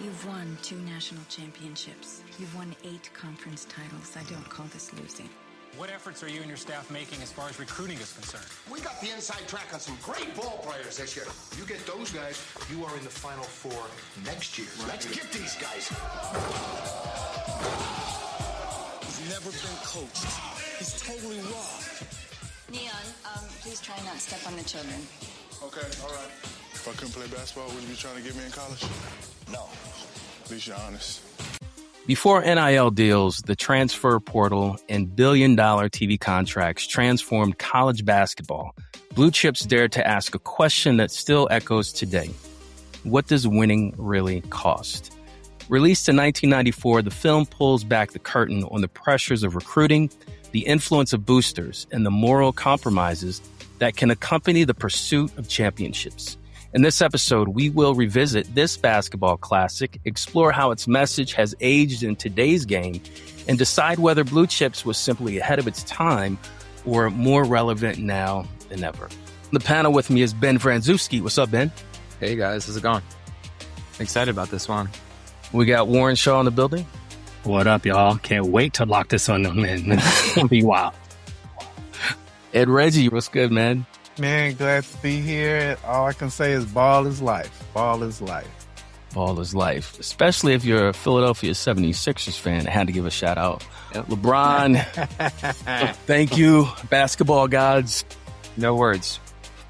You've won 2 national championships. You've won 8 conference titles. I don't call this losing. What efforts are you and your staff making as far as recruiting is concerned? We got the inside track on some great ball players this year. You get those guys, you are in the Final Four next year. Right. Let's get these guys. He's never been coached. He's totally raw. Neon, please try not to step on the children. Okay, all right. If I couldn't play basketball, would you be trying to get me in college? No. At least you're honest. Before NIL deals, the transfer portal, and billion-dollar TV contracts transformed college basketball, Blue Chips dared to ask a question that still echoes today. What does winning really cost? Released in 1994, the film pulls back the curtain on the pressures of recruiting, the influence of boosters, and the moral compromises that can accompany the pursuit of championships. In this episode, we will revisit this basketball classic, explore how its message has aged in today's game, and decide whether Blue Chips was simply ahead of its time or more relevant now than ever. The panel with me is Ben Franczuszki. What's up, Ben? Hey, guys. How's it going? Excited about this one. We got Warren Shaw in the building. What up, y'all? Can't wait to lock this one in. It's gonna be wild. Ed Reggie, what's good, man? Man, glad to be here. All I can say is ball is life. Ball is life. Ball is life. Especially if you're a Philadelphia 76ers fan. I had to give a shout out. Yep. LeBron, thank you, basketball gods. No words.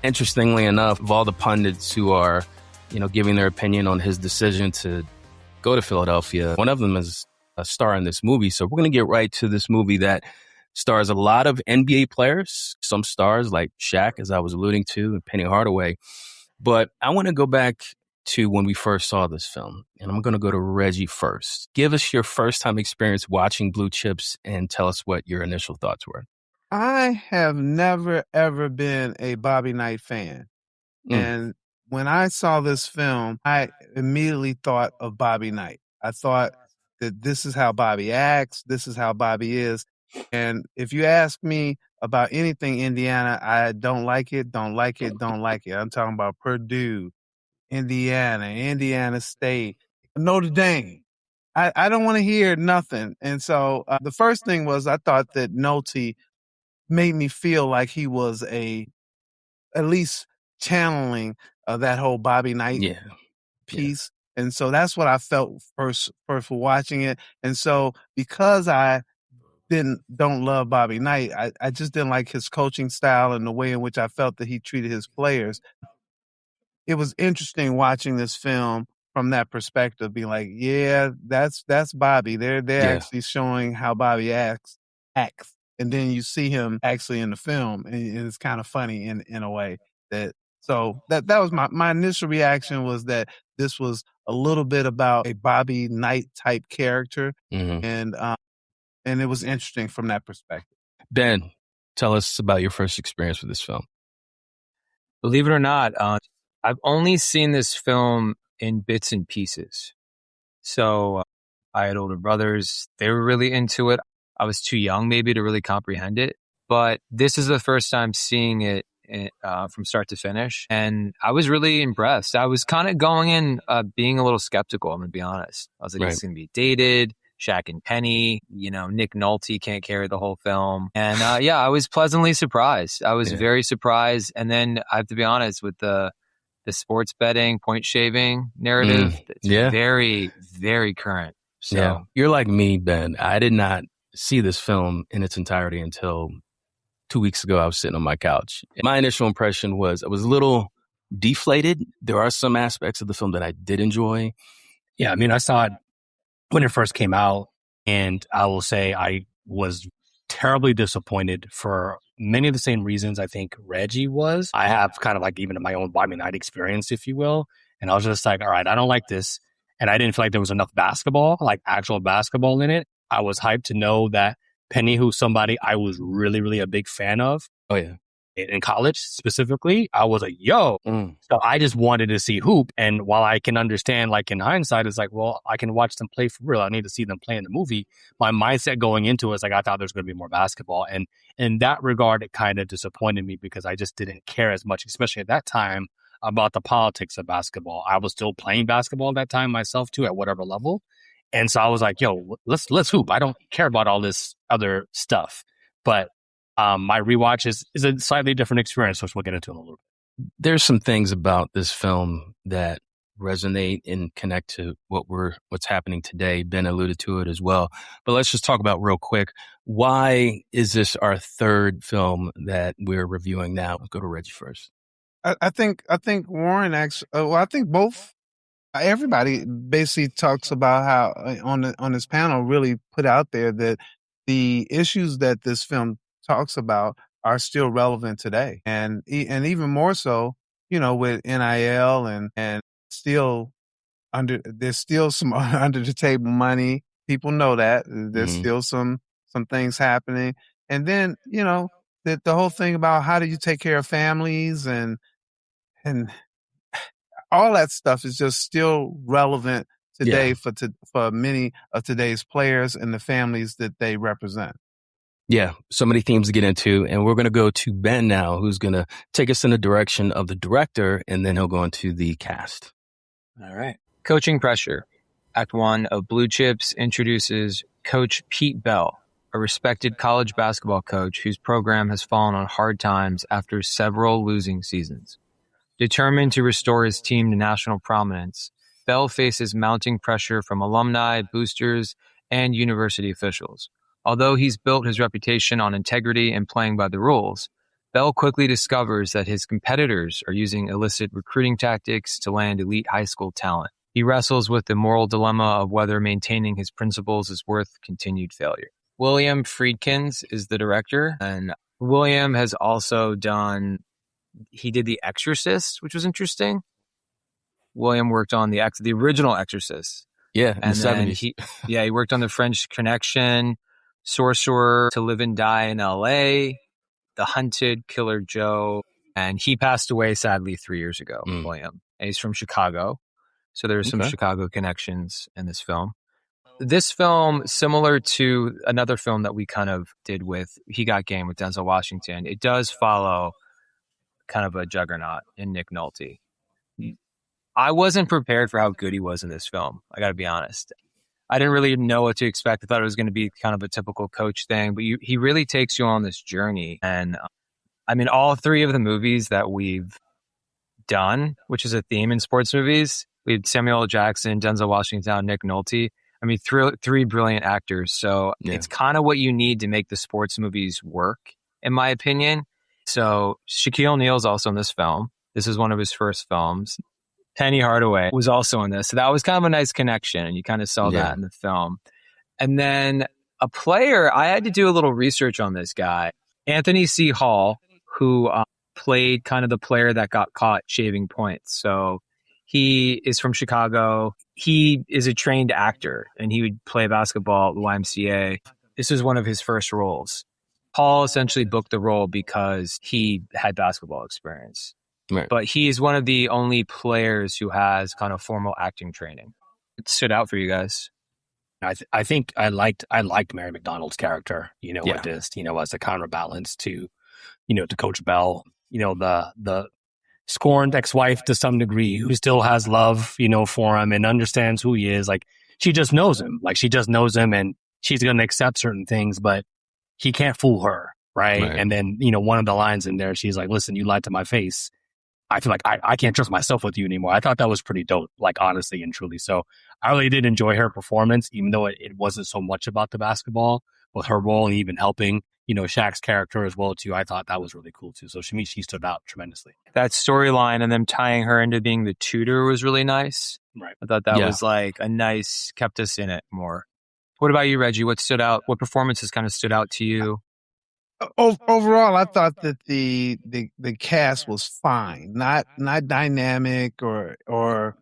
Interestingly enough, of all the pundits who are, giving their opinion on his decision to go to Philadelphia, one of them is a star in this movie. So we're going to get right to this movie that stars a lot of NBA players, some stars like Shaq, as I was alluding to, and Penny Hardaway. But I want to go back to when we first saw this film, and I'm going to go to Reggie first. Give us your first-time experience watching Blue Chips and tell us what your initial thoughts were. I have never, ever been a Bobby Knight fan. And when I saw this film, I immediately thought of Bobby Knight. I thought that this is how Bobby acts, this is how Bobby is. And if you ask me about anything Indiana, I don't like it. I'm talking about Purdue, Indiana State, Notre Dame. I don't want to hear nothing. And so the first thing was I thought that Nolte made me feel like he was at least channeling that whole Bobby Knight piece. Yeah. And so that's what I felt first for watching it. And so because I don't love Bobby Knight, I just didn't like his coaching style and the way in which I felt that he treated his players. It was interesting watching this film from that perspective, being like, yeah, that's Bobby. They're actually showing how Bobby acts. And then you see him actually in the film, and it's kind of funny in a way that was my initial reaction, was that this was a little bit about a Bobby Knight type character. Mm-hmm. And it was interesting from that perspective. Ben, tell us about your first experience with this film. Believe it or not, I've only seen this film in bits and pieces. So I had older brothers. They were really into it. I was too young maybe to really comprehend it. But this is the first time seeing it from start to finish. And I was really impressed. I was kind of going in being a little skeptical, I'm going to be honest. I was like, It's going to be dated. Shaq and Penny, Nick Nolte can't carry the whole film. And I was pleasantly surprised. I was very surprised. And then I have to be honest with the sports betting, point shaving narrative. It's very, very current. So you're like me, Ben. I did not see this film in its entirety until 2 weeks ago. I was sitting on my couch. My initial impression was I was a little deflated. There are some aspects of the film that I did enjoy. Yeah, I mean, I saw it when it first came out, and I will say I was terribly disappointed for many of the same reasons I think Reggie was. I have kind of like even my own Bobby Knight experience, if you will. And I was just like, all right, I don't like this. And I didn't feel like there was enough basketball, like actual basketball in it. I was hyped to know that Penny, who's somebody I was really, really a big fan of. Oh, yeah. In college specifically, I was like, yo. So I just wanted to see hoop. And while I can understand, like in hindsight, it's like, well, I can watch them play for real. I need to see them play in the movie. My mindset going into it is like, I thought there's going to be more basketball. And in that regard, it kind of disappointed me because I just didn't care as much, especially at that time, about the politics of basketball. I was still playing basketball at that time myself too, at whatever level. And so I was like, yo, let's hoop. I don't care about all this other stuff. But my rewatch is a slightly different experience, which we'll get into in a little bit. There's some things about this film that resonate and connect to what's happening today. Ben alluded to it as well. But let's just talk about real quick, why is this our third film that we're reviewing now? I'll go to Reggie first. I think Warren actually. Well, I think both. Everybody basically talks about how on this panel really put out there that the issues that this film talks about are still relevant today, and even more so, with NIL and still there's still some under the table money. People know that there's still some things happening, and then the whole thing about how do you take care of families and all that stuff is just still relevant today for many of today's players and the families that they represent. Yeah, so many themes to get into, and we're going to go to Ben now, who's going to take us in the direction of the director, and then he'll go into the cast. All right. Coaching pressure. Act 1 of Blue Chips introduces Coach Pete Bell, a respected college basketball coach whose program has fallen on hard times after several losing seasons. Determined to restore his team to national prominence, Bell faces mounting pressure from alumni, boosters, and university officials. Although he's built his reputation on integrity and playing by the rules, Bell quickly discovers that his competitors are using illicit recruiting tactics to land elite high school talent. He wrestles with the moral dilemma of whether maintaining his principles is worth continued failure. William Friedkins is the director, and William has also he did The Exorcist, which was interesting. William worked on the original Exorcist. Yeah, in the 70s. He worked on The French Connection, Sorcerer, To Live and Die in L.A., The Hunted, Killer Joe, and he passed away, sadly, 3 years ago, William. And he's from Chicago, so there's some Chicago connections in this film. This film, similar to another film that we kind of did with He Got Game with Denzel Washington, it does follow kind of a juggernaut in Nick Nolte. I wasn't prepared for how good he was in this film. I got to be honest. I didn't really know what to expect. I thought it was going to be kind of a typical coach thing, but he really takes you on this journey. And I mean, all three of the movies that we've done, which is a theme in sports movies, we had Samuel L. Jackson, Denzel Washington, Nick Nolte. I mean, three brilliant actors. So it's kind of what you need to make the sports movies work, in my opinion. So Shaquille O'Neal is also in this film. This is one of his first films. Penny Hardaway was also in this. So that was kind of a nice connection. And you kind of saw that in the film. And then a player, I had to do a little research on this guy, Anthony C. Hall, who played kind of the player that got caught shaving points. So he is from Chicago. He is a trained actor and he would play basketball at the YMCA. This is one of his first roles. Paul essentially booked the role because he had basketball experience. Right. But he is one of the only players who has kind of formal acting training. It stood out for you guys. I think I liked Mary McDonald's character, with this, as a counterbalance to, to Coach Bell, the scorned ex-wife to some degree who still has love, for him and understands who he is. Like she just knows him, and she's going to accept certain things, but he can't fool her. Right. And then, one of the lines in there, she's like, listen, you lied to my face. I feel like I can't trust myself with you anymore. I thought that was pretty dope, like honestly and truly. So I really did enjoy her performance, even though it wasn't so much about the basketball, with her role and even helping, Shaq's character as well too. I thought that was really cool too. So she stood out tremendously. That storyline and them tying her into being the tutor was really nice. Right. I thought that was like a nice, kept us in it more. What about you, Reggie? What stood out? What performances kind of stood out to you? Overall, I thought that the cast was fine, not dynamic or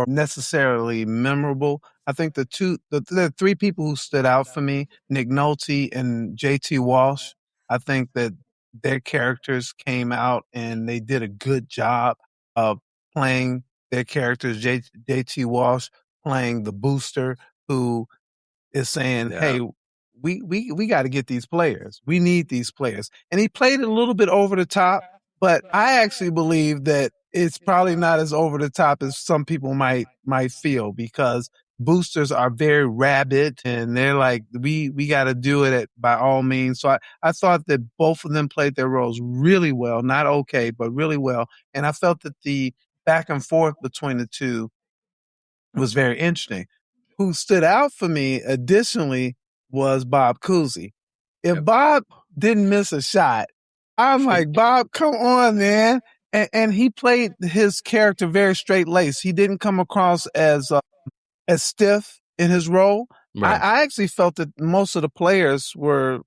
necessarily memorable. I think the three people who stood out for me, Nick Nolte and J.T. Walsh, I think that their characters came out and they did a good job of playing their characters. J.T. Walsh playing the booster who is saying, hey, we got to get these players. We need these players. And he played it a little bit over the top, but I actually believe that it's probably not as over the top as some people might feel, because boosters are very rabid and they're like, we got to do it by all means. So I thought that both of them played their roles really well, not okay, but really well. And I felt that the back and forth between the two was very interesting. Who stood out for me additionally was Bob Cousy. If Bob didn't miss a shot, I'm like, Bob, come on, man. And he played his character very straight-laced. He didn't come across as stiff in his role. Right. I actually felt that most of the players were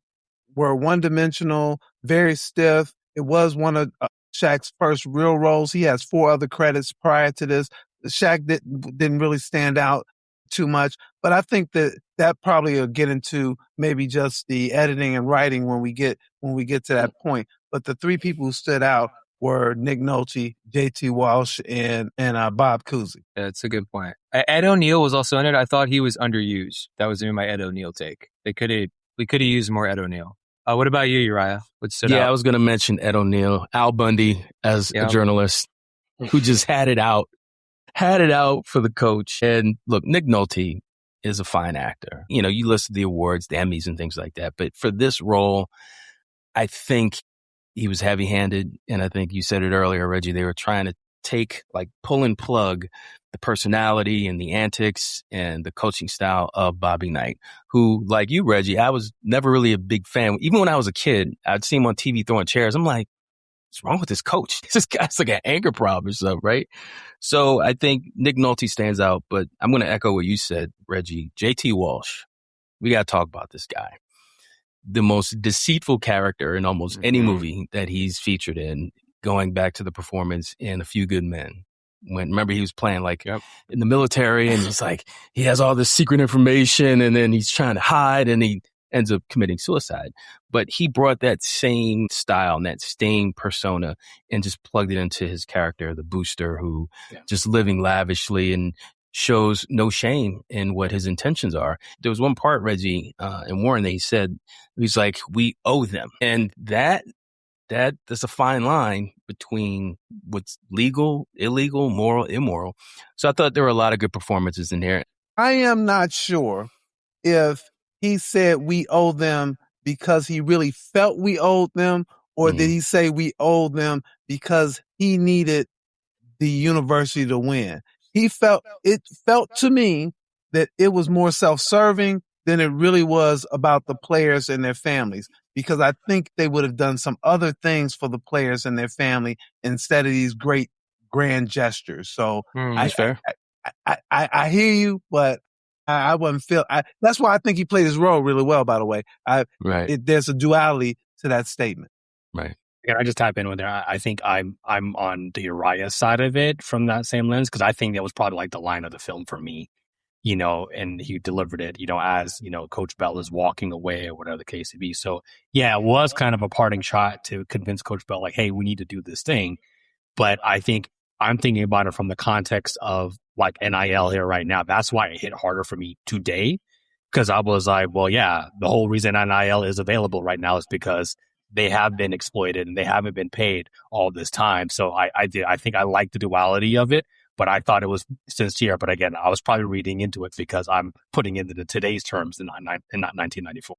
one-dimensional, very stiff. It was one of Shaq's first real roles. He has 4 other credits prior to this. Shaq didn't really stand out too much, but I think that probably will get into maybe just the editing and writing when we get to that point. But the 3 people who stood out were Nick Nolte, JT Walsh, and Bob Cousy. That's a good point. Ed O'Neill was also in it. I thought he was underused. That was my Ed O'Neill take. We could have used more Ed O'Neill. What about you, Uriah? What stood out? I was going to mention Ed O'Neill, Al Bundy as a journalist who just had it out for the coach. And look, Nick Nolte is a fine actor. You know, you list the awards, the Emmys and things like that. But for this role, I think he was heavy-handed. And I think you said it earlier, Reggie, they were trying to pull and plug the personality and the antics and the coaching style of Bobby Knight, who, like you, Reggie, I was never really a big fan. Even when I was a kid, I'd see him on TV throwing chairs. I'm like, what's wrong with this coach? This guy's like an anger problem or something, right? So I think Nick Nolte stands out, but I'm going to echo what you said, Reggie. JT Walsh, we got to talk about this guy. The most deceitful character in almost any movie that he's featured in, going back to the performance in A Few Good Men. Remember he was playing in the military, and he's like, he has all this secret information, and then he's trying to hide, and he ends up committing suicide. But he brought that same style and that same persona and just plugged it into his character, the booster, who just living lavishly and shows no shame in what his intentions are. There was one part, Reggie and Warren, that he said, he's like, we owe them. And that's a fine line between what's legal, illegal, moral, immoral. So I thought there were a lot of good performances in there. I am not sure if he said we owe them because he really felt we owed them, or did he say we owed them because he needed the university to win? It felt to me that it was more self-serving than it really was about the players and their families, because I think they would have done some other things for the players and their family instead of these great grand gestures. So that's fair. I hear you, but I wouldn't feel. That's why I think he played his role really well. By the way, there's a duality to that statement. Right. Can I just tap in with there? I think I'm on the Uriah side of it from that same lens, because I think that was probably like the line of the film for me, and he delivered it, as, Coach Bell is walking away or whatever the case may be. So yeah, it was kind of a parting shot to convince Coach Bell, like, hey, we need to do this thing. But I think I'm thinking about it from the context of like NIL here right now. That's why it hit harder for me today, because I was like, well, yeah, the whole reason NIL is available right now is because they have been exploited and they haven't been paid all this time. So I think I like the duality of it, but I thought it was sincere. But again, I was probably reading into it because I'm putting into today's terms and not 1994.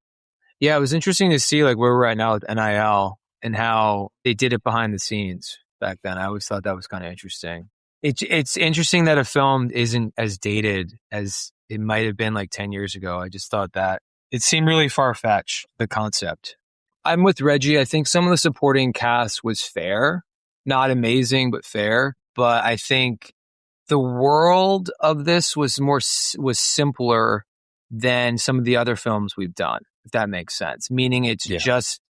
Yeah, it was interesting to see like where we're at now with NIL and how they did it behind the scenes back then. I always thought that was kind of interesting. It's interesting that a film isn't as dated as it might have been like 10 years ago. I just thought that it seemed really far-fetched, the concept. I'm with Reggie. I think some of the supporting cast was fair. Not amazing, but fair. But I think the world of this was simpler than some of the other films we've done, if that makes sense. Meaning it's just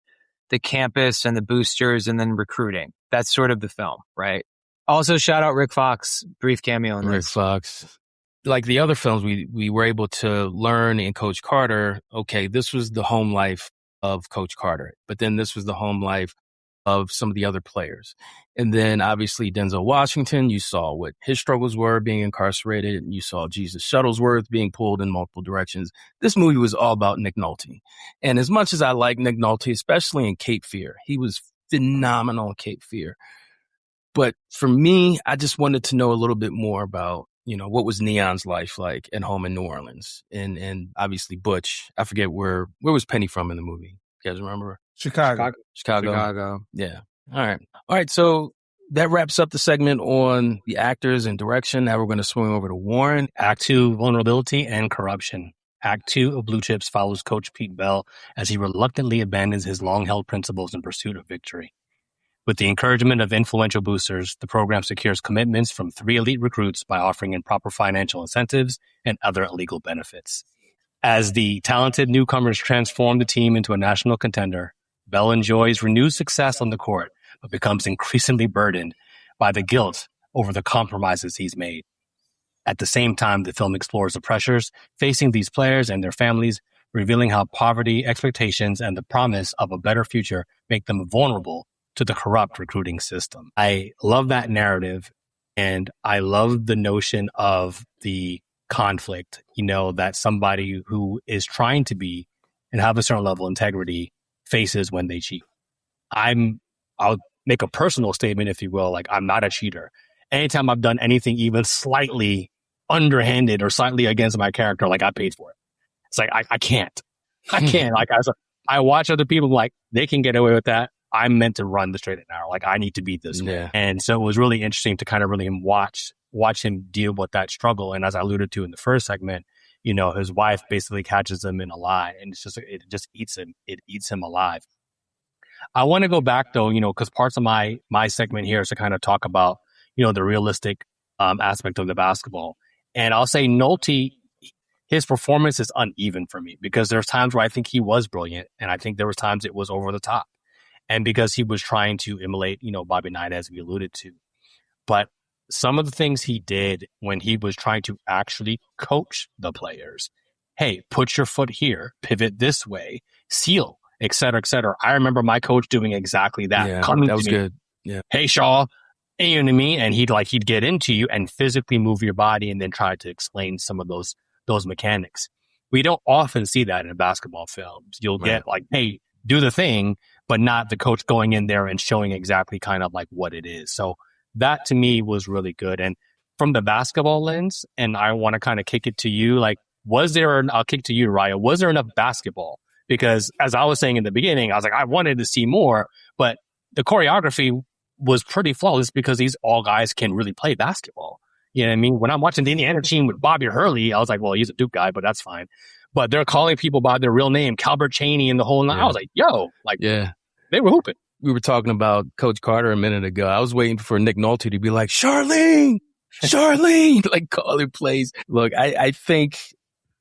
the campus and the boosters and then recruiting. That's sort of the film, right? Also, shout out Rick Fox, brief cameo in this. Rick Fox. Like the other films, we were able to learn in Coach Carter, okay, this was the home life of Coach Carter, but then this was the home life of some of the other players. And then obviously Denzel Washington, you saw what his struggles were being incarcerated. You saw Jesus Shuttlesworth being pulled in multiple directions. This movie was all about Nick Nolte. And as much as I like Nick Nolte, especially in Cape Fear, he was phenomenal in Cape Fear. But for me, I just wanted to know a little bit more about, what was Neon's life like at home in New Orleans, and obviously Butch. I forget where was Penny from in the movie. You guys remember? Chicago. Yeah. All right. So that wraps up the segment on the actors and direction. Now we're going to swing over to Warren. Act 2, vulnerability and corruption. Act 2 of Blue Chips follows Coach Pete Bell as he reluctantly abandons his long-held principles in pursuit of victory. With the encouragement of influential boosters, the program secures commitments from 3 elite recruits by offering improper financial incentives and other illegal benefits. As the talented newcomers transform the team into a national contender, Bell enjoys renewed success on the court, but becomes increasingly burdened by the guilt over the compromises he's made. At the same time, the film explores the pressures facing these players and their families, revealing how poverty, expectations, and the promise of a better future make them vulnerable to the corrupt recruiting system. I love that narrative, and I love the notion of the conflict, that somebody who is trying to be and have a certain level of integrity faces when they cheat. I'll make a personal statement, if you will, like I'm not a cheater. Anytime I've done anything even slightly underhanded or slightly against my character, like I paid for it. It's like, I can't. Like I watch other people like they can get away with that. I'm meant to run the straight and narrow. Like I need to beat this way. And so it was really interesting to kind of really watch him deal with that struggle. And as I alluded to in the first segment, his wife basically catches him in a lie, and it just eats him. It eats him alive. I want to go back though, because parts of my segment here is to kind of talk about, the realistic aspect of the basketball. And I'll say Nolte, his performance is uneven for me because there's times where I think he was brilliant, and I think there was times it was over the top. And because he was trying to emulate, Bobby Knight, as we alluded to. But some of the things he did when he was trying to actually coach the players, hey, put your foot here, pivot this way, seal, et cetera, et cetera. I remember my coach doing exactly that. Yeah, Coming that to was me, good. Yeah. Hey, Shaw, you know what I mean? And he'd get into you and physically move your body and then try to explain some of those mechanics. We don't often see that in basketball films. You'll get like, hey, do the thing, but not the coach going in there and showing exactly kind of like what it is. So that to me was really good. And from the basketball lens, and I want to kind of kick it to you, like, I'll kick to you, Uriah, was there enough basketball? Because as I was saying in the beginning, I was like, I wanted to see more, but the choreography was pretty flawless because these all guys can really play basketball. You know what I mean? When I'm watching the Indiana team with Bobby Hurley, I was like, well, he's a Duke guy, but that's fine. But they're calling people by their real name, Calbert Chaney and the whole nine. I was like, yo, like, they were hooping. We were talking about Coach Carter a minute ago. I was waiting for Nick Nolte to be like, Charlene, like calling plays. Look, I think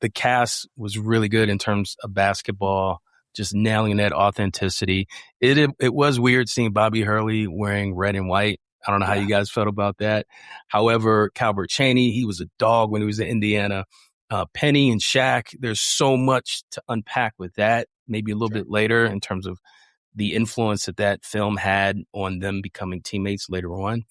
the cast was really good in terms of basketball, just nailing that authenticity. It was weird seeing Bobby Hurley wearing red and white. I don't know how you guys felt about that. However, Calbert Chaney, he was a dog when he was in Indiana. Penny and Shaq, there's so much to unpack with that, maybe a little bit later in terms of the influence that film had on them becoming teammates later on.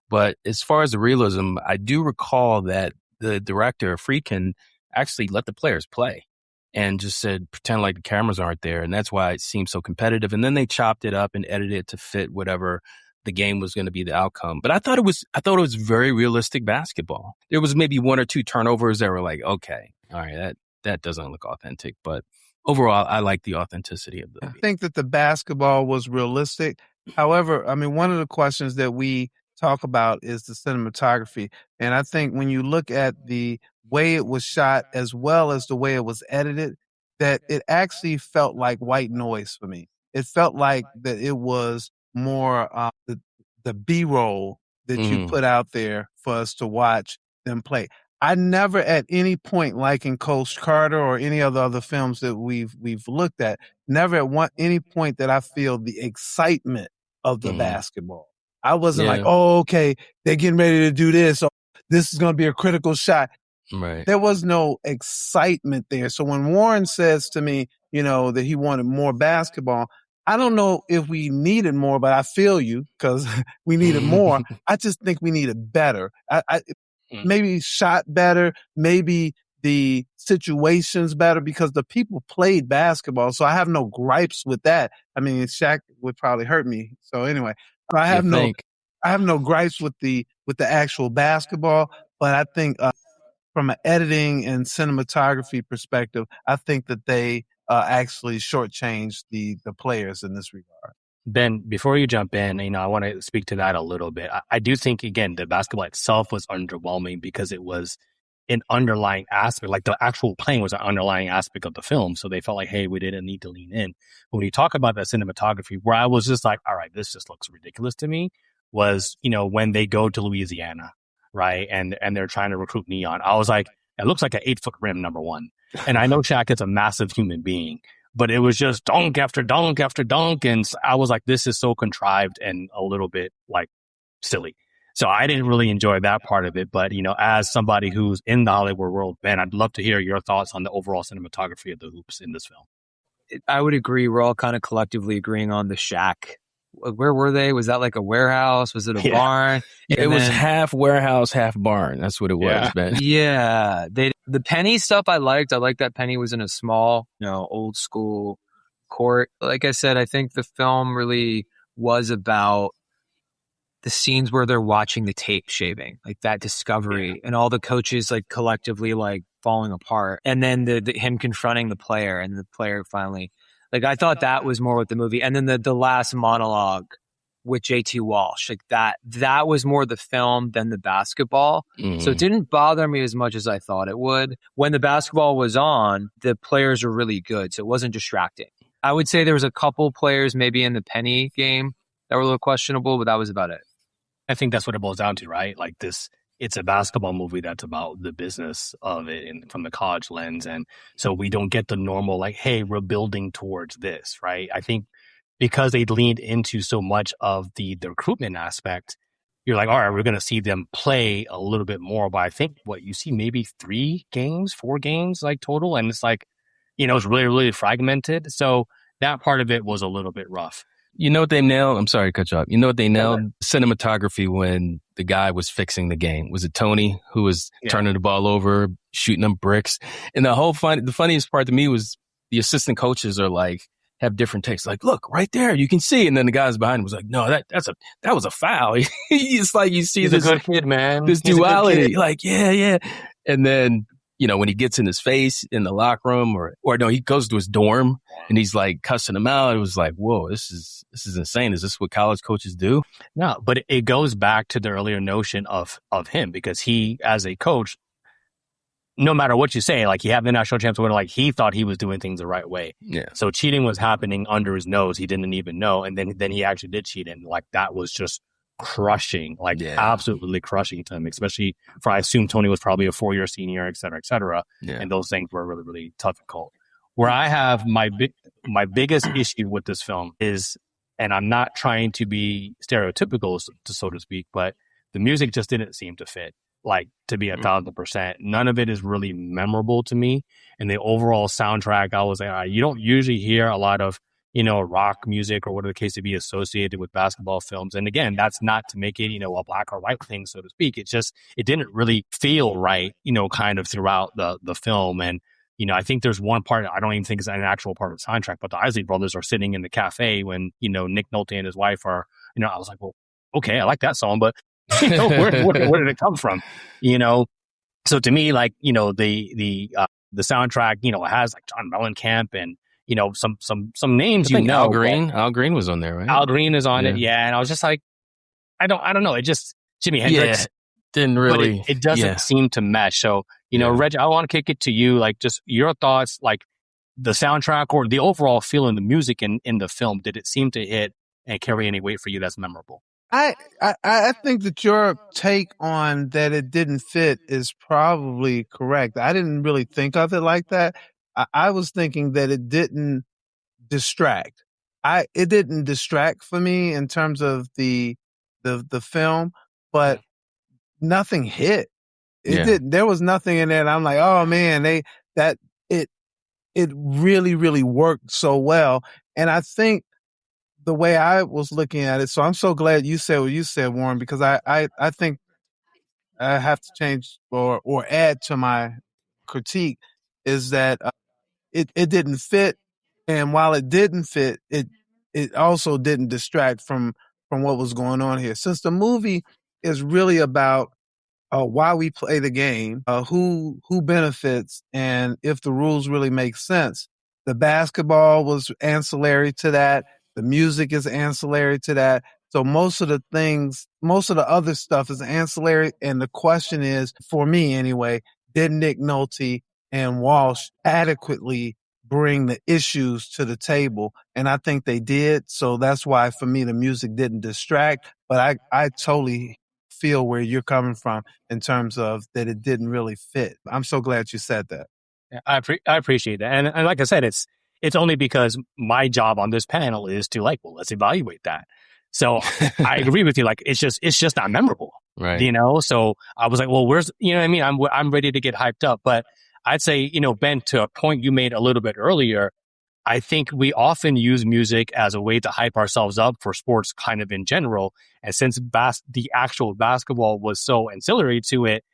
But as far as the realism, I do recall that the director, Friedkin, actually let the players play and just said, pretend like the cameras aren't there. And that's why it seemed so competitive. And then they chopped it up and edited it to fit whatever the game was going to be the outcome. But I thought it was very realistic basketball. There was maybe 1 or 2 turnovers that were like, okay, all right, that doesn't look authentic. But overall, I like the authenticity of the I think that the basketball was realistic. However, I mean, one of the questions that we talk about is the cinematography. And I think when you look at the way it was shot as well as the way it was edited, that it actually felt like white noise for me. It felt like that it was more the B-roll that you put out there for us to watch them play. I never at any point, like in Coach Carter or any of the other films that we've looked at, never at any point that I feel the excitement of the basketball. I wasn't like, oh, okay, they're getting ready to do this. Or this is going to be a critical shot. Right. There was no excitement there. So when Warren says to me, that he wanted more basketball, I don't know if we needed more, but I feel you because we needed more. I just think we needed better. Maybe shot better, maybe the situations better because the people played basketball. So I have no gripes with that. I mean, Shaq would probably hurt me. So anyway, I have no I have no gripes with the actual basketball, but I think from an editing and cinematography perspective, I think that they actually shortchanged the players in this regard. Ben, before you jump in, I want to speak to that a little bit. I do think, again, the basketball itself was underwhelming because it was an underlying aspect, like the actual playing was an underlying aspect of the film. So they felt like, hey, we didn't need to lean in. But when you talk about that cinematography, where I was just like, all right, this just looks ridiculous to me, was, when they go to Louisiana, right? And they're trying to recruit Neon. I was like, it looks like an 8-foot rim, number one. And I know Shaq is a massive human being, but it was just dunk after dunk after dunk. And I was like, this is so contrived and a little bit like silly. So I didn't really enjoy that part of it. But, as somebody who's in the Hollywood world, Ben, I'd love to hear your thoughts on the overall cinematography of the hoops in this film. I would agree. We're all kind of collectively agreeing on the Shack. Where were they? Was that like a warehouse? Was it a barn? It was half warehouse, half barn. That's what it was, Ben. Yeah. The Penny stuff I liked. I liked that Penny was in a small, old school court. Like I said, I think the film really was about the scenes where they're watching the tape shaving, like that discovery and all the coaches like collectively like falling apart. And then the him confronting the player and the player finally, like I thought that was more with the movie. And then the last monologue with JT Walsh, like that was more the film than the basketball. Mm-hmm. So it didn't bother me as much as I thought it would. When the basketball was on, the players were really good. So it wasn't distracting. I would say there was a couple players maybe in the Penny game that were a little questionable, but that was about it. I think that's what it boils down to, right? Like it's a basketball movie that's about the business of it and from the college lens. And so we don't get the normal, like, hey, we're building towards this, right? I think because they leaned into so much of the recruitment aspect, you're like, all right, we're going to see them play a little bit more. But I think what you see maybe 4 games like total. And it's like, it's really, really fragmented. So that part of it was a little bit rough. You know what they nailed? I'm sorry to cut you off. You know what they nailed? Cinematography when the guy was fixing the game. Was it Tony who was turning the ball over, shooting them bricks? And the funniest part to me was the assistant coaches are like, have different takes. Like, look, right there, you can see. And then the guys behind him was like, no, that was a foul. It's like you see He's a good kid, man. This duality. Like, yeah. And then, when he gets in his face in the locker room or no, he goes to his dorm and he's like cussing him out. It was like, whoa, this is insane. Is this what college coaches do? No, but it goes back to the earlier notion of him because he, as a coach, no matter what you say, like he had the national champs winner, like he thought he was doing things the right way. Yeah. So cheating was happening under his nose. He didn't even know. And then he actually did cheat. And like that was just crushing, absolutely crushing to him, especially for, I assume Tony was probably a 4-year senior, et cetera, et cetera. Yeah. And those things were really, really difficult. Where I have my biggest issue with this film is, and I'm not trying to be stereotypical, so to speak, but the music just didn't seem to fit, like to be 1,000%. None of it is really memorable to me. And the overall soundtrack, I was like, you don't usually hear a lot of, rock music or whatever the case to be associated with basketball films. And again, that's not to make it, a black or white thing, so to speak. It's just, it didn't really feel right, kind of throughout the film. And, I think there's one part, I don't even think it's an actual part of the soundtrack, but the Isley brothers are sitting in the cafe when, Nick Nolte and his wife are, I was like, well, okay, I like that song, but where did it come from? So to me, like, the soundtrack, it has like John Mellencamp and, some names, Al Green. Al Green was on there, right? Al Green is on it. Yeah. And I was just like, I don't know. It just, Jimi Hendrix didn't really, it doesn't seem to mesh. So, Reggie, I want to kick it to you. Like just your thoughts, like the soundtrack or the overall feeling, the music in the film, did it seem to hit and carry any weight for you that's memorable? I think that your take on that it didn't fit is probably correct. I didn't really think of it like that. I was thinking that it didn't distract. It didn't distract for me in terms of the film, but nothing hit. It didn't. There was nothing in there. And I'm like, oh man, it really, really worked so well. And I think the way I was looking at it, so I'm so glad you said what you said, Warren, because I think I have to change or add to my critique is that it didn't fit, and while it didn't fit, it also didn't distract from from what was going on here. Since the movie is really about why we play the game, who benefits, and if the rules really make sense. The basketball was ancillary to that. The music is ancillary to that. So most of the other stuff is ancillary. And the question is, for me anyway, did Nick Nolte and Walsh adequately bring the issues to the table? And I think they did. So that's why, for me, the music didn't distract. But I totally feel where you're coming from in terms of that it didn't really fit. I'm so glad you said that. Yeah, I appreciate that. And like I said, it's only because my job on this panel is to let's evaluate that. So I agree with you. It's just not memorable. Right. So I was like, well, where's, what I mean? I'm ready to get hyped up, but I'd say, Ben, to a point you made a little bit earlier, I think we often use music as a way to hype ourselves up for sports kind of in general. And since the actual basketball was so ancillary to it,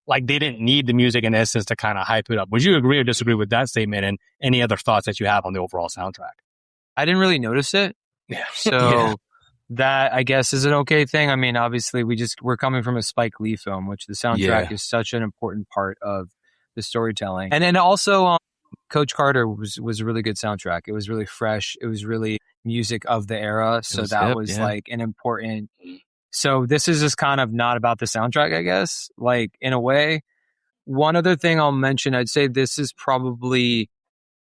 they didn't need the music in essence to kind of hype it up. Would you agree or disagree with that statement, and any other thoughts that you have on the overall soundtrack? I didn't really notice it. Yeah. So that, I guess, is an okay thing. I mean, obviously we're coming from a Spike Lee film, which the soundtrack is such an important part of the storytelling. And then also Coach Carter was a really good soundtrack. It was really fresh. It was really music of the era. So that was an important. So this is just kind of not about the soundtrack, I guess, in a way. One other thing I'll mention, I'd say this is probably,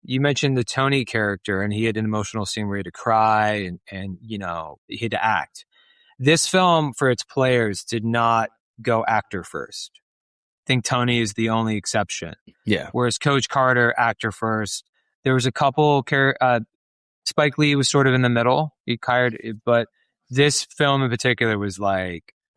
you mentioned the Tony character, and he had an emotional scene where he had to cry and he had to act. This film, for its players, did not go actor first. I think Tony is the only exception. Yeah. Whereas Coach Carter, actor first. There was a couple, Spike Lee was sort of in the middle. But this film in particular was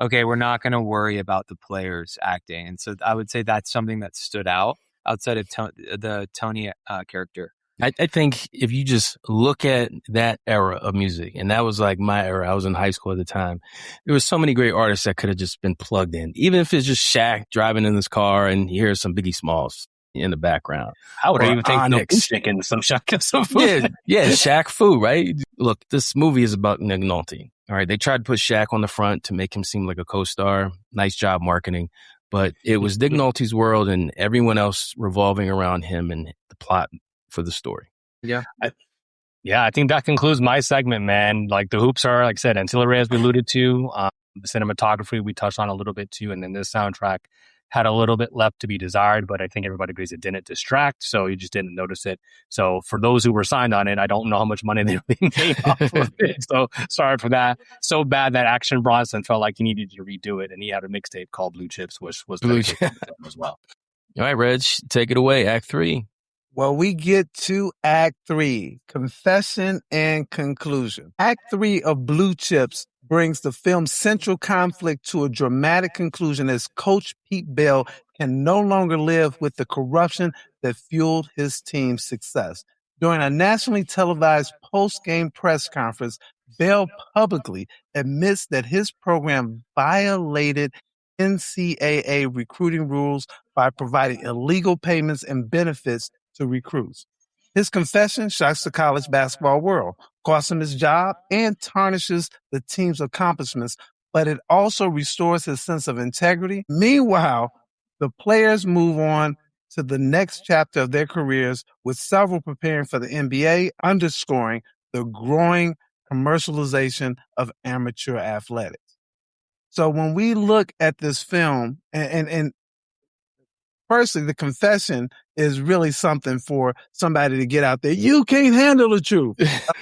okay, we're not going to worry about the players acting. And so I would say that's something that stood out outside of the Tony character. I think if you just look at that era of music, and that was my era, I was in high school at the time, there were so many great artists that could have just been plugged in. Even if it's just Shaq driving in his car and you hear some Biggie Smalls in the background. I would even think Onyx. chicken, some Shaq, some food. Yeah, Shaq Fu, right? Look, this movie is about Nick Nolte. All right, they tried to put Shaq on the front to make him seem like a co-star. Nice job marketing. But it was Nick Nolte's world and everyone else revolving around him and the plot for the story. Yeah. I think that concludes my segment, man. The hoops are, like I said, ancillary, as we alluded to. The cinematography we touched on a little bit too. And then this soundtrack had a little bit left to be desired, but I think everybody agrees it didn't distract, so you just didn't notice it. So for those who were signed on it, I don't know how much money they made off of it. So sorry for that. So bad that Action Bronson felt like he needed to redo it, and he had a mixtape called Blue Chips, which was Blue Chips as well. All right, Reg, take it away. Act 3. Well, we get to Act 3, confession and conclusion. Act 3 of Blue Chips brings the film's central conflict to a dramatic conclusion as Coach Pete Bell can no longer live with the corruption that fueled his team's success. During a nationally televised post-game press conference, Bell publicly admits that his program violated NCAA recruiting rules by providing illegal payments and benefits to recruits. His confession shocks the college basketball world, costs him his job, and tarnishes the team's accomplishments, but it also restores his sense of integrity. Meanwhile, the players move on to the next chapter of their careers, with several preparing for the NBA, underscoring the growing commercialization of amateur athletics. So when we look at this film, and firstly, the confession is really something for somebody to get out there. You can't handle the truth,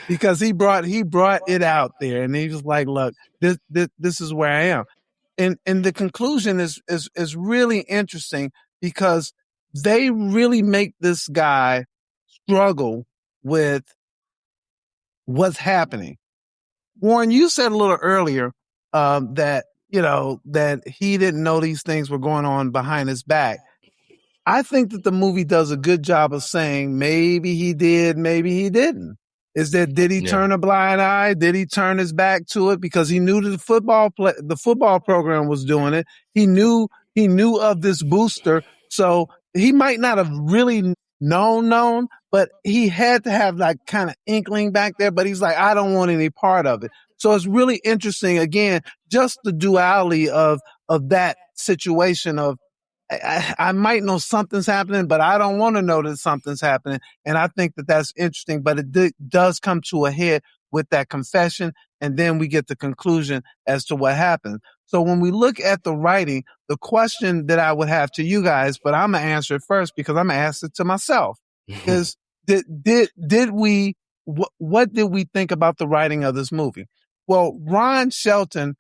because he brought it out there, and he was like, "Look, this is where I am." And the conclusion is really interesting, because they really make this guy struggle with what's happening. Warren, you said a little earlier that he didn't know these things were going on behind his back. I think that the movie does a good job of saying maybe he did, maybe he didn't. Did he turn a blind eye? Did he turn his back to it because he knew that the football program was doing it? He knew of this booster, so he might not have really known, but he had to have kind of inkling back there. But he's like, I don't want any part of it. So it's really interesting, again, just the duality of that situation of, I might know something's happening, but I don't want to know that something's happening. And I think that that's interesting, but it does come to a head with that confession. And then we get the conclusion as to what happened. So when we look at the writing, the question that I would have to you guys, but I'm going to answer it first because I'm going to ask it to myself, is what did we think about the writing of this movie? Well, Ron Shelton,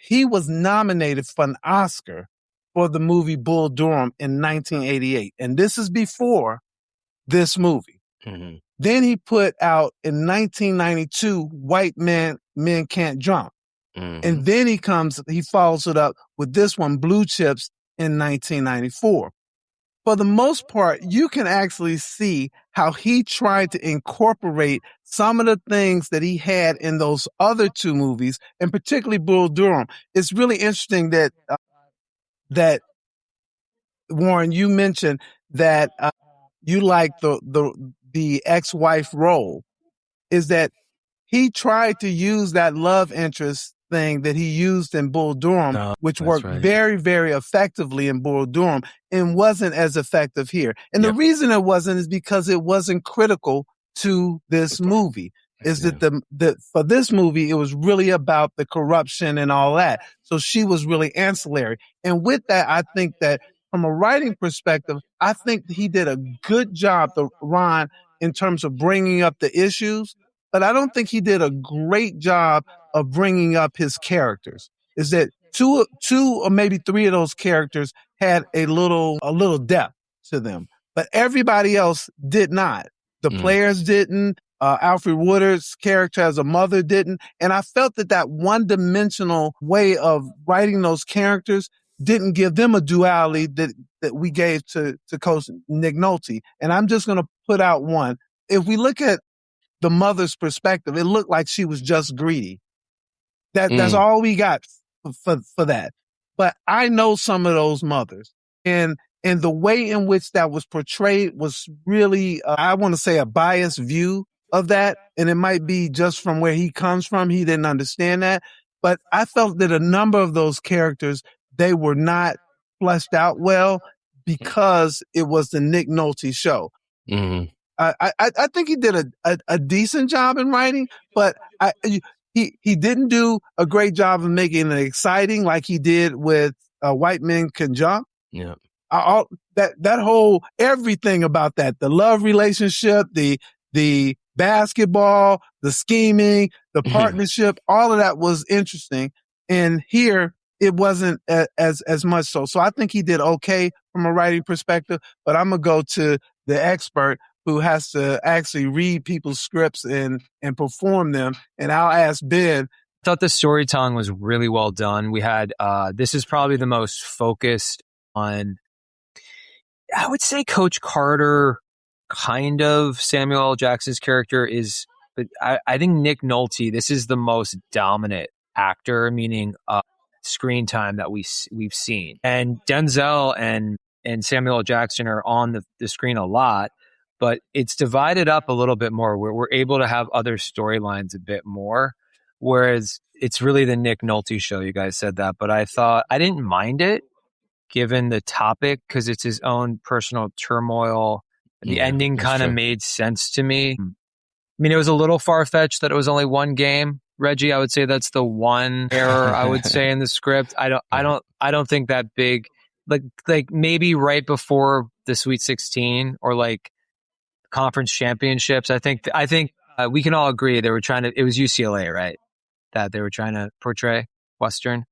he was nominated for an Oscar for the movie Bull Durham in 1988. And this is before this movie. Mm-hmm. Then he put out in 1992, White Men Can't Jump. Mm-hmm. And then he follows it up with this one, Blue Chips, in 1994. For the most part, you can actually see how he tried to incorporate some of the things that he had in those other two movies, and particularly Bull Durham. It's really interesting that Warren, you mentioned that you like the ex-wife role. Is that he tried to use that love interest thing that he used in Bull Durham, which worked very, very effectively in Bull Durham and wasn't as effective here. And the reason it wasn't is because it wasn't critical to this movie. Is that for this movie, it was really about the corruption and all that. So she was really ancillary. And with that, I think that from a writing perspective, I think he did a good job, Ron, in terms of bringing up the issues, but I don't think he did a great job of bringing up his characters. Is that two or maybe three of those characters had a little depth to them, but everybody else did not. The players didn't. Alfred Woodard's character as a mother didn't. And I felt that one-dimensional way of writing those characters didn't give them a duality that we gave to Coach Nick Nolte. And I'm just going to put out one. If we look at the mother's perspective, it looked like she was just greedy. That's all we got for that. But I know some of those mothers, and the way in which that was portrayed was really, I want to say, a biased view of that. And it might be just from where he comes from. He didn't understand that. But I felt that a number of those characters, they were not fleshed out well because it was the Nick Nolte show. Mm-hmm. I think he did a decent job in writing, but he didn't do a great job of making it exciting like he did with White Men Can Jump. Yeah. That whole everything about that, the love relationship, the basketball, the scheming, the partnership, all of that was interesting. And here it wasn't as much so. So I think he did okay from a writing perspective, but I'm going to go to the expert who has to actually read people's scripts and perform them. And I'll ask Ben. I thought the storytelling was really well done. We had, this is probably the most focused on, I would say Coach Carter, kind of Samuel L. Jackson's character is, but I think Nick Nolte, this is the most dominant actor, meaning screen time that we've seen. And Denzel and Samuel L. Jackson are on the screen a lot, but it's divided up a little bit more where we're able to have other storylines a bit more, whereas it's really the Nick Nolte show. You guys said that, but I thought I didn't mind it given the topic because it's his own personal turmoil. The ending kind of made sense to me. I mean, it was a little far-fetched that it was only one game. Reggie, I would say that's the one error I would say in the script. I don't think that big, like maybe right before the Sweet 16 or like conference championships. I think we can all agree they were trying to, it was UCLA, right? That they were trying to portray Western.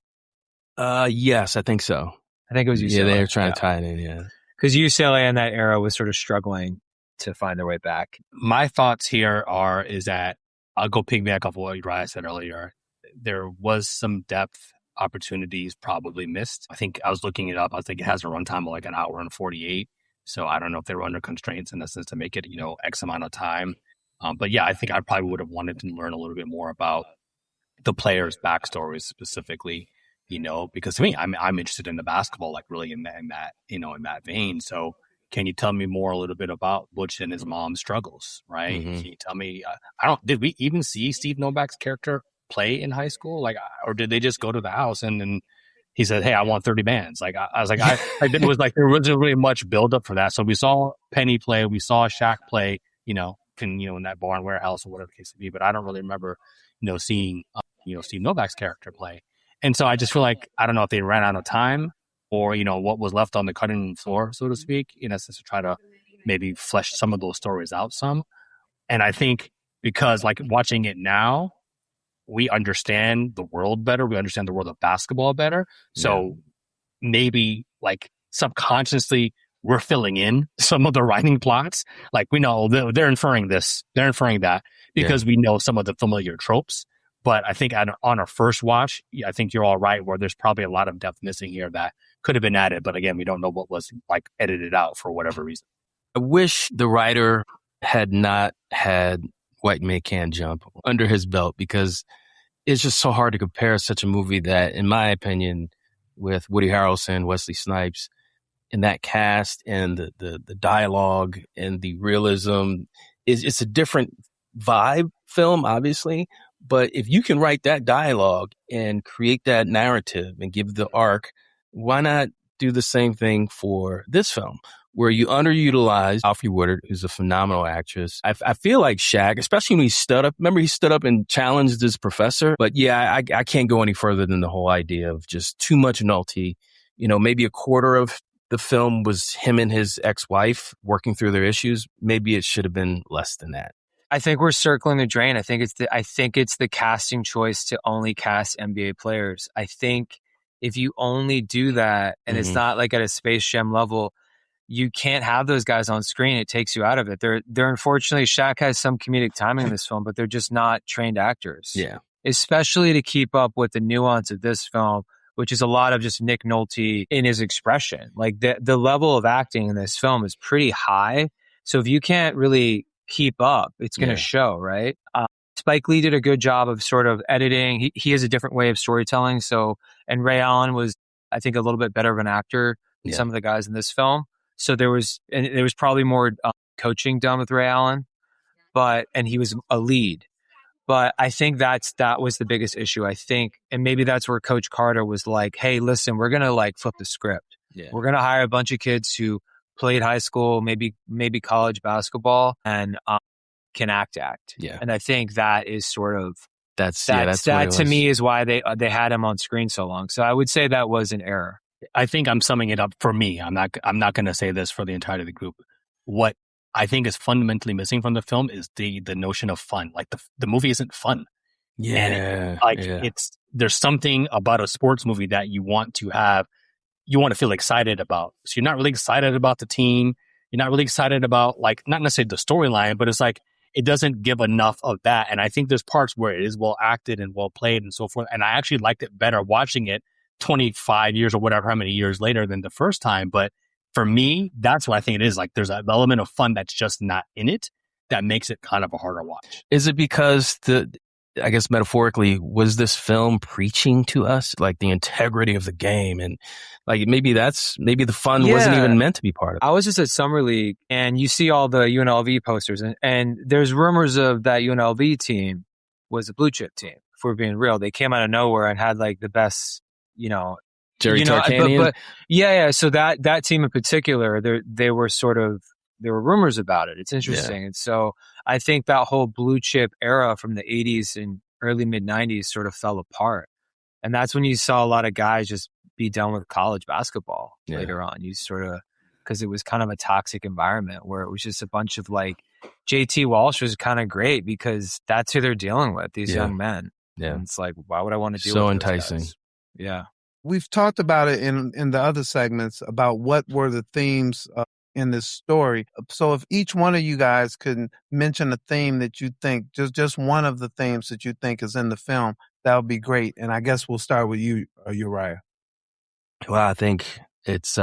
Yes, I think so. I think it was UCLA. Yeah, they were trying to tie it in. Yeah. Because UCLA in that era was sort of struggling to find their way back. My thoughts here is that I'll go piggyback off of what Uriah said earlier. There was some depth opportunities probably missed. I think I was looking it up. I think it has a runtime of like an hour and 48. So I don't know if they were under constraints in the sense to make it, X amount of time. But yeah, I think I probably would have wanted to learn a little bit more about the players' backstories specifically. Because to me, I'm interested in the basketball, like really in that vein. So can you tell me more a little bit about Butch and his mom's struggles, right? Mm-hmm. Can you tell me, did we even see Steve Novak's character play in high school? Like, or did they just go to the house and then he said, "Hey, I want 30 bands." Like, I was like, it was like there wasn't really much build up for that. So we saw Penny play, we saw Shaq play, in that barn warehouse or whatever the case may be. But I don't really remember, seeing Steve Novak's character play. And so I just feel like I don't know if they ran out of time or what was left on the cutting floor, so to speak, in essence, to try to maybe flesh some of those stories out some. And I think because like watching it now, we understand the world better. We understand the world of basketball better. So maybe like subconsciously we're filling in some of the writing plots. Like we know they're inferring this, they're inferring that because we know some of the familiar tropes. But I think on our first watch, I think you're all right where there's probably a lot of depth missing here that could have been added. But again, we don't know what was like edited out for whatever reason. I wish the writer had not had White Man Can't Jump under his belt because it's just so hard to compare such a movie that, in my opinion, with Woody Harrelson, Wesley Snipes, and that cast and the dialogue and the realism, it's a different vibe film, obviously. But if you can write that dialogue and create that narrative and give the arc, why not do the same thing for this film? Where you underutilize Alfre Woodard, who's a phenomenal actress. I feel like Shaq, especially when he stood up. Remember, he stood up and challenged his professor. But yeah, I can't go any further than the whole idea of just too much Nolte. Maybe a quarter of the film was him and his ex-wife working through their issues. Maybe it should have been less than that. I think we're circling the drain. I think it's the casting choice to only cast NBA players. I think if you only do that, and it's not like at a Space Jam level, you can't have those guys on screen. It takes you out of it. They're unfortunately, Shaq has some comedic timing in this film, but they're just not trained actors. Yeah. Especially to keep up with the nuance of this film, which is a lot of just Nick Nolte in his expression. Like the level of acting in this film is pretty high. So if you can't really keep up, it's going to show, right? Spike Lee did a good job of sort of editing. He has a different way of storytelling. And Ray Allen was, I think, a little bit better of an actor than some of the guys in this film. So there was probably more coaching done with Ray Allen, and he was a lead. But I think that was the biggest issue. I think, and maybe that's where Coach Carter was like, "Hey, listen, we're gonna like flip the script. Yeah. We're gonna hire a bunch of kids who played high school, maybe college basketball, and can act. Yeah. And I think that is sort of that to me is why they had him on screen so long. So I would say that was an error. I think I'm summing it up for me. I'm not going to say this for the entirety of the group. What I think is fundamentally missing from the film is the notion of fun. Like the movie isn't fun. Yeah. There's something about a sports movie that you want to feel excited about. So you're not really excited about the team. You're not really excited about like, not necessarily the storyline, but it's like, it doesn't give enough of that. And I think there's parts where it is well acted and well played and so forth. And I actually liked it better watching it 25 years or whatever, how many years later than the first time. But for me, that's what I think it is. Like there's an element of fun that's just not in it that makes it kind of a harder watch. Is it because I guess metaphorically, was this film preaching to us like the integrity of the game? And like maybe the fun wasn't even meant to be part of it. I was just at Summer League and you see all the UNLV posters and there's rumors of that UNLV team was a blue chip team. If we're being real, they came out of nowhere and had like the best, Jerry Tarkanian. But yeah. So that team in particular, there were rumors about it. It's interesting. And so I think that whole blue chip era from the 80s and early mid 90s sort of fell apart. And that's when you saw a lot of guys just be done with college basketball later on. You sort of, because it was kind of a toxic environment where it was just a bunch of like, JT Walsh was kind of great because that's who they're dealing with, these young men. Yeah. And it's like, why would I want to deal with those enticing guys? Yeah. We've talked about it in the other segments about what were the themes in this story. So if each one of you guys could mention a theme that you think, just one of the themes that you think is in the film, that would be great. And I guess we'll start with you, Uriah. Well, I think it's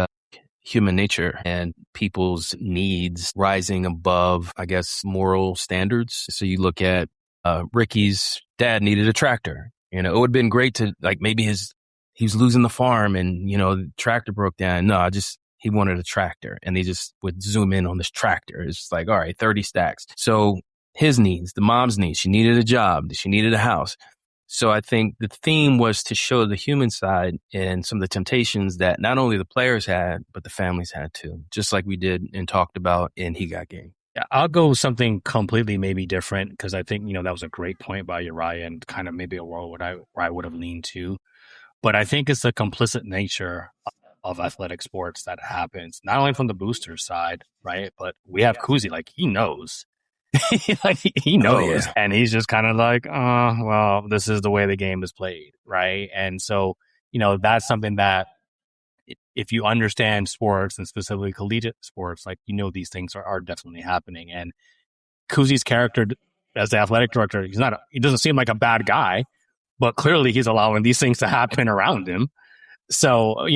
human nature and people's needs rising above, I guess, moral standards. So you look at Ricky's dad needed a tractor. It would have been great to like maybe he was losing the farm and, the tractor broke down. No, he wanted a tractor and they just would zoom in on this tractor. It's like, all right, 30 stacks. So his needs, the mom's needs, she needed a job. She needed a house. So I think the theme was to show the human side and some of the temptations that not only the players had, but the families had too, just like we did and talked about in He Got Game. Yeah, I'll go with something completely maybe different because I think, that was a great point by Uriah and kind of maybe a world where I would have leaned to. But I think it's the complicit nature of athletic sports that happens, not only from the booster side, right? But we have Kuzi, like he knows. He knows. And he's just kind of like, well, this is the way the game is played, right? And so, that's something that if you understand sports and specifically collegiate sports, like, these things are definitely happening. And Kuzi's character as the athletic director, he doesn't seem like a bad guy, but clearly he's allowing these things to happen around him. So,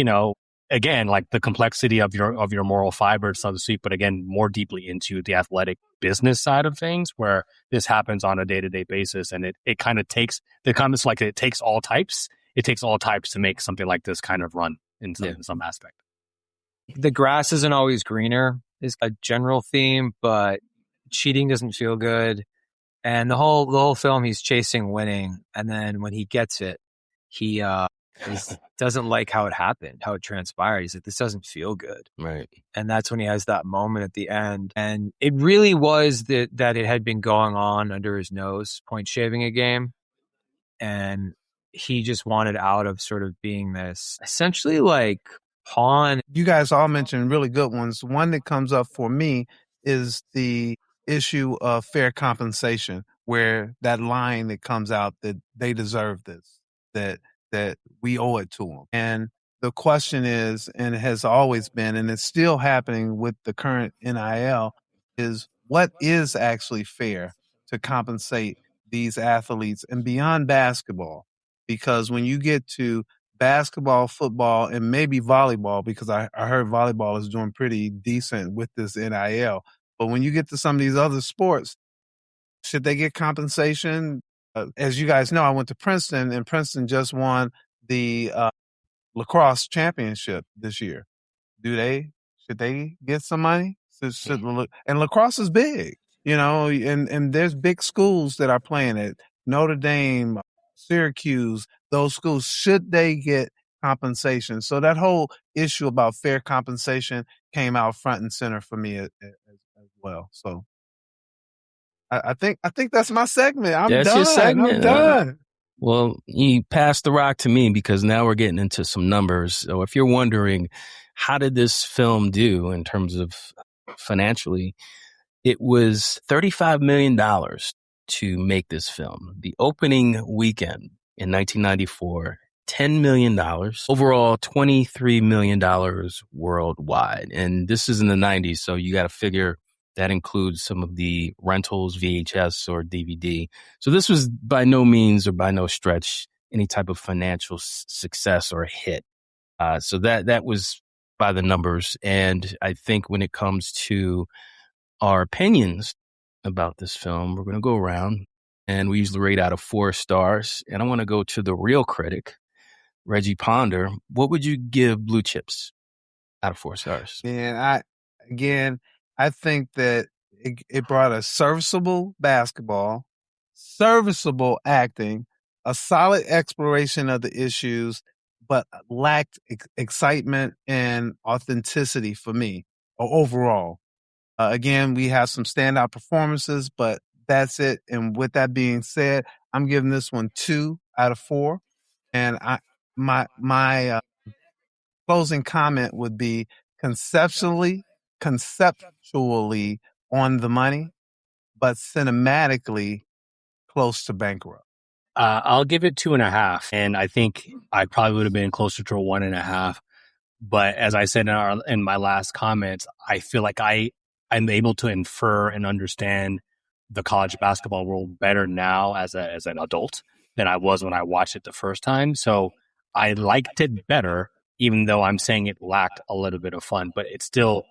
again, like the complexity of your moral fiber, so to speak, but again, more deeply into the athletic business side of things where this happens on a day-to-day basis. And it kind of takes the comments like it takes all types. It takes all types to make something like this kind of run in some aspect. The grass isn't always greener is a general theme, but cheating doesn't feel good. And the whole film, he's chasing winning. And then when he gets it, he doesn't like how it happened, how it transpired. He's like, this doesn't feel good. Right. And that's when he has that moment at the end. And it really was that it had been going on under his nose, point shaving a game. And he just wanted out of sort of being this essentially like pawn. You guys all mentioned really good ones. One that comes up for me is the issue of fair compensation, where that line that comes out that they deserve this, that we owe it to them. And the question is, and it has always been, and it's still happening with the current NIL, is what is actually fair to compensate these athletes and beyond basketball? Because when you get to basketball, football, and maybe volleyball, because I heard volleyball is doing pretty decent with this NIL, but when you get to some of these other sports, should they get compensation? As you guys know, I went to Princeton, and Princeton just won the lacrosse championship this year. Should they get some money? And lacrosse is big, and there's big schools that are playing it. Notre Dame, Syracuse, those schools, should they get compensation? So that whole issue about fair compensation came out front and center for me as well. So I think that's my segment. That's done. your segment. I'm done. Well, you passed the rock to me because now we're getting into some numbers. So if you're wondering, how did this film do in terms of financially? It was $35 million to make this film. The opening weekend in 1994, $10 million. Overall, $23 million worldwide. And this is in the 90s, so you got to figure that includes some of the rentals, VHS or DVD. So this was by no means or by no stretch any type of financial success or hit. So that was by the numbers. And I think when it comes to our opinions about this film, we're going to go around and we usually rate out of 4 stars. And I want to go to the real critic, Reggie Ponder. What would you give Blue Chips out of 4 stars? And I think that it brought a serviceable basketball, serviceable acting, a solid exploration of the issues, but lacked excitement and authenticity for me overall. Again, we have some standout performances, but that's it. And with that being said, I'm giving this one 2 out of 4. And my closing comment would be conceptually on the money, but cinematically close to bankrupt. I'll give it 2.5. And I think I probably would have been closer to a 1.5. But as I said in my last comments, I feel like I'm able to infer and understand the college basketball world better now as an adult than I was when I watched it the first time. So I liked it better, even though I'm saying it lacked a little bit of fun, but it still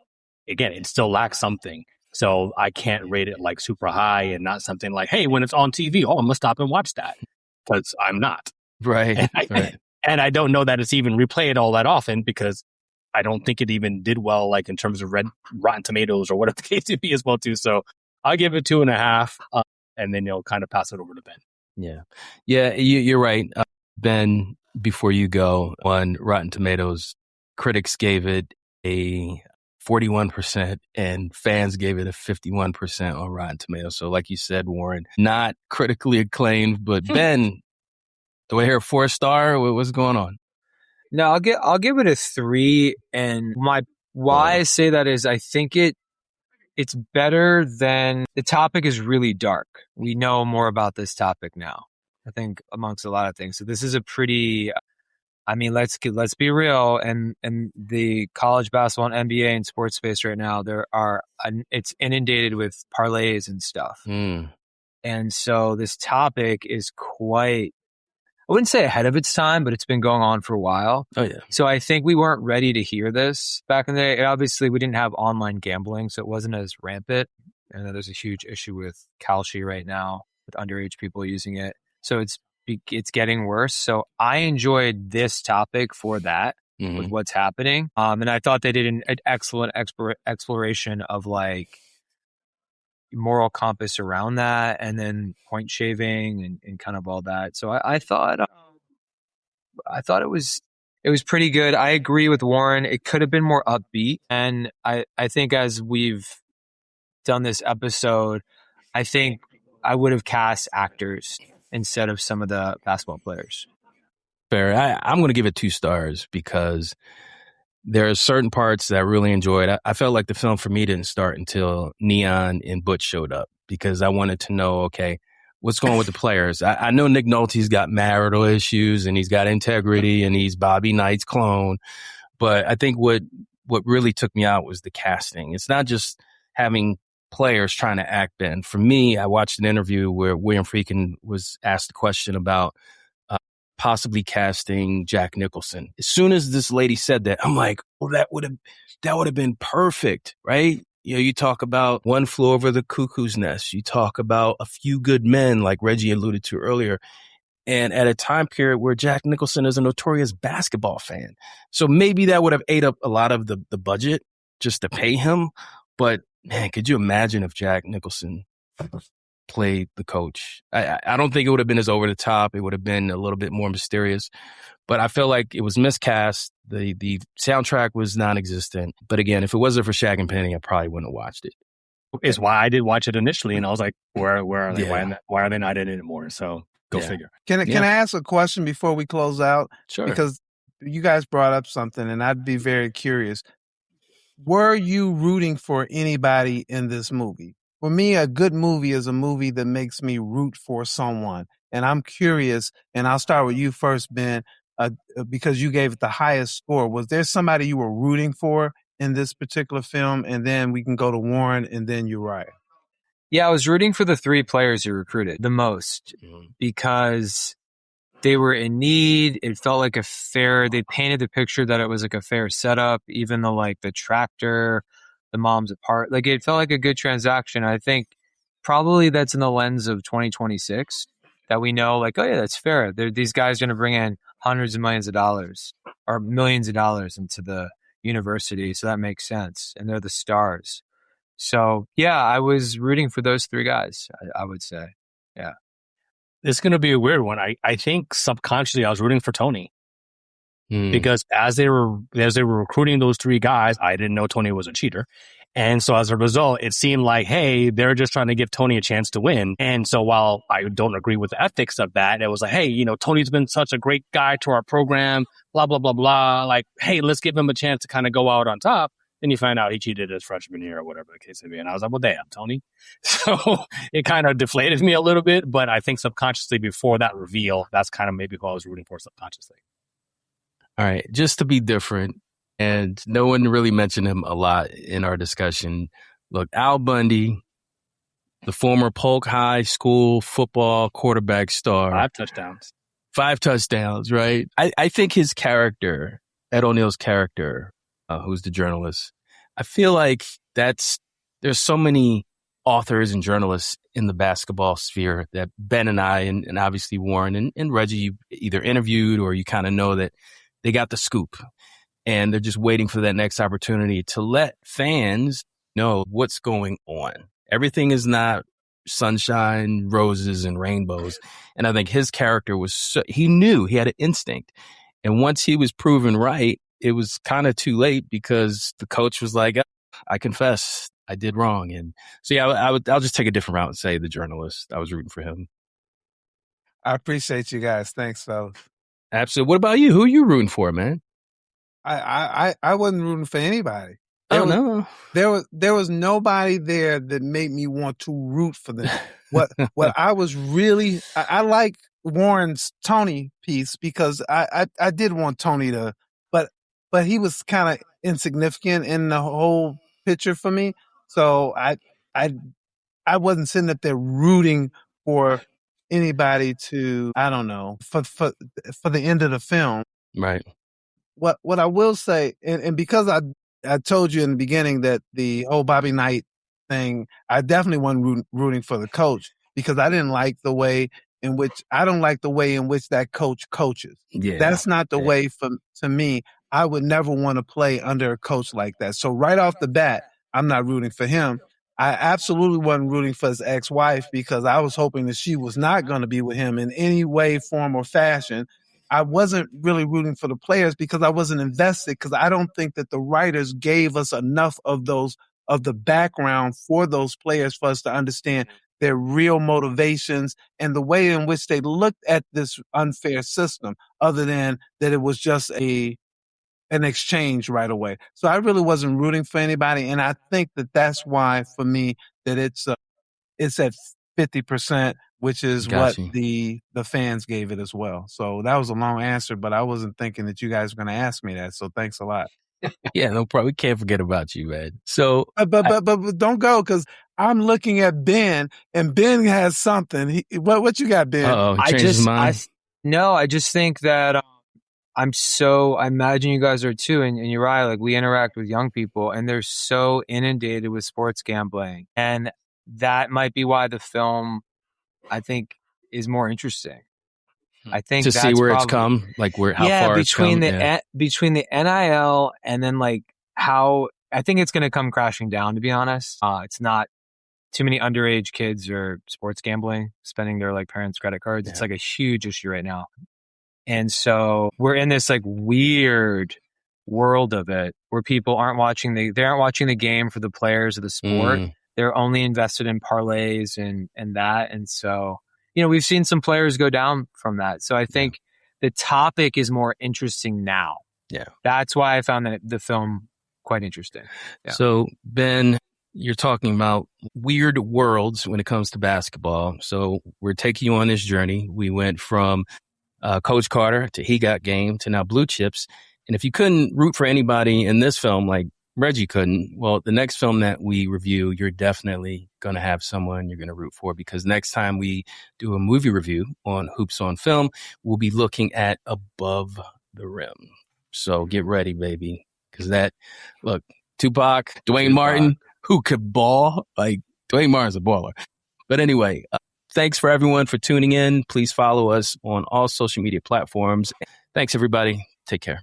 lacks something. So I can't rate it like super high and not something like, hey, when it's on TV, I'm going to stop and watch that, because I'm not. Right. And I don't know that it's even replayed all that often, because I don't think it even did well, like in terms of Rotten Tomatoes or whatever the case may be as well too. So I'll give it 2.5, and then you'll kind of pass it over to Ben. Yeah. Yeah, you're right. Ben, before you go, on Rotten Tomatoes, critics gave it a 41% and fans gave it a 51% on Rotten Tomatoes. So like you said, Warren, not critically acclaimed, but Ben, do I hear a 4-star? What's going on? No, I'll give it a 3. And why I say that is I think it's better than the topic is really dark. We know more about this topic now, I think, amongst a lot of things. So this is a pretty, I mean, let's be real. And the college basketball and NBA and sports space right now, it's inundated with parlays and stuff. And so this topic is quite, I wouldn't say ahead of its time, but it's been going on for a while. Oh, yeah. So I think we weren't ready to hear this back in the day. And obviously, we didn't have online gambling, so it wasn't as rampant. And there's a huge issue with Kalshi right now with underage people using it. So it's getting worse. So I enjoyed this topic for that, with what's happening. And I thought they did an excellent exploration of like moral compass around that, and then point shaving and kind of all that. So I thought it was pretty good. I agree with Warren. It could have been more upbeat. And I think as we've done this episode, I think I would have cast actors instead of some of the basketball players. Fair. I'm going to give it 2 stars because there are certain parts that I really enjoyed. I felt like the film for me didn't start until Neon and Butch showed up because I wanted to know, okay, what's going on with the players? I know Nick Nolte's got marital issues and he's got integrity and he's Bobby Knight's clone. But I think what really took me out was the casting. It's not just having players trying to act Ben. For me, I watched an interview where William Friedkin was asked a question about possibly casting Jack Nicholson. As soon as this lady said that, I'm like, oh, that would have been perfect, right? You know, you talk about One Flew Over the Cuckoo's Nest. You talk about A Few Good Men, like Reggie alluded to earlier. And at a time period where Jack Nicholson is a notorious basketball fan. So maybe that would have ate up a lot of the budget just to pay him. But man, could you imagine if Jack Nicholson played the coach? I don't think it would have been as over the top. It would have been a little bit more mysterious, but I felt like it was miscast. The soundtrack was non-existent. But again, if it wasn't for Shaq and Penny, I probably wouldn't have watched it. Is why I did watch it initially, and I was like, where are they? Why are they not in it anymore? So go figure. Can I ask a question before we close out? Sure. Because you guys brought up something, and I'd be very curious. Were you rooting for anybody in this movie? For me, a good movie is a movie that makes me root for someone. And I'm curious, and I'll start with you first, Ben, because you gave it the highest score. Was there somebody you were rooting for in this particular film? And then we can go to Warren and then Uriah. Yeah, I was rooting for the 3 players you recruited the most because they were in need. It felt like they painted the picture that it was like a fair setup, even though like the tractor, the mom's apart. Like it felt like a good transaction. I think probably that's in the lens of 2026 that we know like, oh yeah, that's fair. These guys are going to bring in hundreds of millions of dollars or millions of dollars into the university. So that makes sense. And they're the stars. So yeah, I was rooting for those 3 guys, I would say. Yeah. It's going to be a weird one. I think subconsciously I was rooting for Tony. Because as they were recruiting those 3 guys, I didn't know Tony was a cheater. And so as a result, it seemed like, hey, they're just trying to give Tony a chance to win. And so while I don't agree with the ethics of that, it was like, hey, Tony's been such a great guy to our program, blah, blah, blah, blah. Like, hey, let's give him a chance to kind of go out on top. Then you find out he cheated his freshman year or whatever the case may be. And I was like, well, damn, Tony. So it kind of deflated me a little bit. But I think subconsciously before that reveal, that's kind of maybe who I was rooting for subconsciously. All right, just to be different, and no one really mentioned him a lot in our discussion. Look, Al Bundy, the former Polk High School football quarterback star. 5 touchdowns. 5 touchdowns, right? I think his character, Ed O'Neill's character, who's the journalist, I feel like there's so many authors and journalists in the basketball sphere that Ben and I, and obviously Warren and Reggie, you either interviewed or you kind of know that they got the scoop and they're just waiting for that next opportunity to let fans know what's going on. Everything is not sunshine, roses, and rainbows. And I think his character was he knew, he had an instinct. And once he was proven right, it was kind of too late because the coach was like, I confess, I did wrong. And so, yeah, I'll just take a different route and say the journalist. I was rooting for him. I appreciate you guys. Thanks, fellas. Absolutely. What about you? Who are you rooting for, man? I wasn't rooting for anybody. No. There was nobody there that made me want to root for them. What I was really, I like Warren's Tony piece because I did want Tony to, but he was kind of insignificant in the whole picture for me. So I wasn't sitting up there rooting for anybody to, I don't know, for the end of the film. Right. What I will say, and because I told you in the beginning that the whole Bobby Knight thing, I definitely wasn't rooting for the coach because I don't like the way in which that coach coaches. Yeah. That's not the way to me. I would never want to play under a coach like that. So right off the bat, I'm not rooting for him. I absolutely wasn't rooting for his ex-wife because I was hoping that she was not going to be with him in any way, form, or fashion. I wasn't really rooting for the players because I wasn't invested because I don't think that the writers gave us enough of the background for those players for us to understand their real motivations and the way in which they looked at this unfair system, other than that it was just an exchange right away. So I really wasn't rooting for anybody, and I think that that's why for me that it's at 50%, which is what the fans gave it as well. So that was a long answer, but I wasn't thinking that you guys were going to ask me that. So thanks a lot. Yeah, no problem. We can't forget about you, man. So, but don't go because I'm looking at Ben, and Ben has something. What you got, Ben? I just think that I imagine you guys are too, and Uriah, like we interact with young people, and they're so inundated with sports gambling, and that might be why the film, I think, is more interesting. I think to see where it's come, like how far it's come. Between the NIL and then like how I think it's going to come crashing down. To be honest, it's not too many underage kids or sports gambling, spending their like parents' credit cards. Yeah. It's like a huge issue right now, and so we're in this like weird world of it where people aren't watching the game for the players of the sport. They're only invested in parlays and that, and so. We've seen some players go down from that. So I think the topic is more interesting now. Yeah. That's why I found the film quite interesting. Yeah. So, Ben, you're talking about weird worlds when it comes to basketball. So we're taking you on this journey. We went from Coach Carter to He Got Game to now Blue Chips. And if you couldn't root for anybody in this film, like Reggie couldn't, well, the next film that we review, you're definitely going to have someone you're going to root for, because next time we do a movie review on Hoops on Film, we'll be looking at Above the Rim. So get ready, baby, because Tupac, Dwayne Martin, who could ball? Like, Dwayne Martin's a baller. But anyway, thanks for everyone for tuning in. Please follow us on all social media platforms. Thanks, everybody. Take care.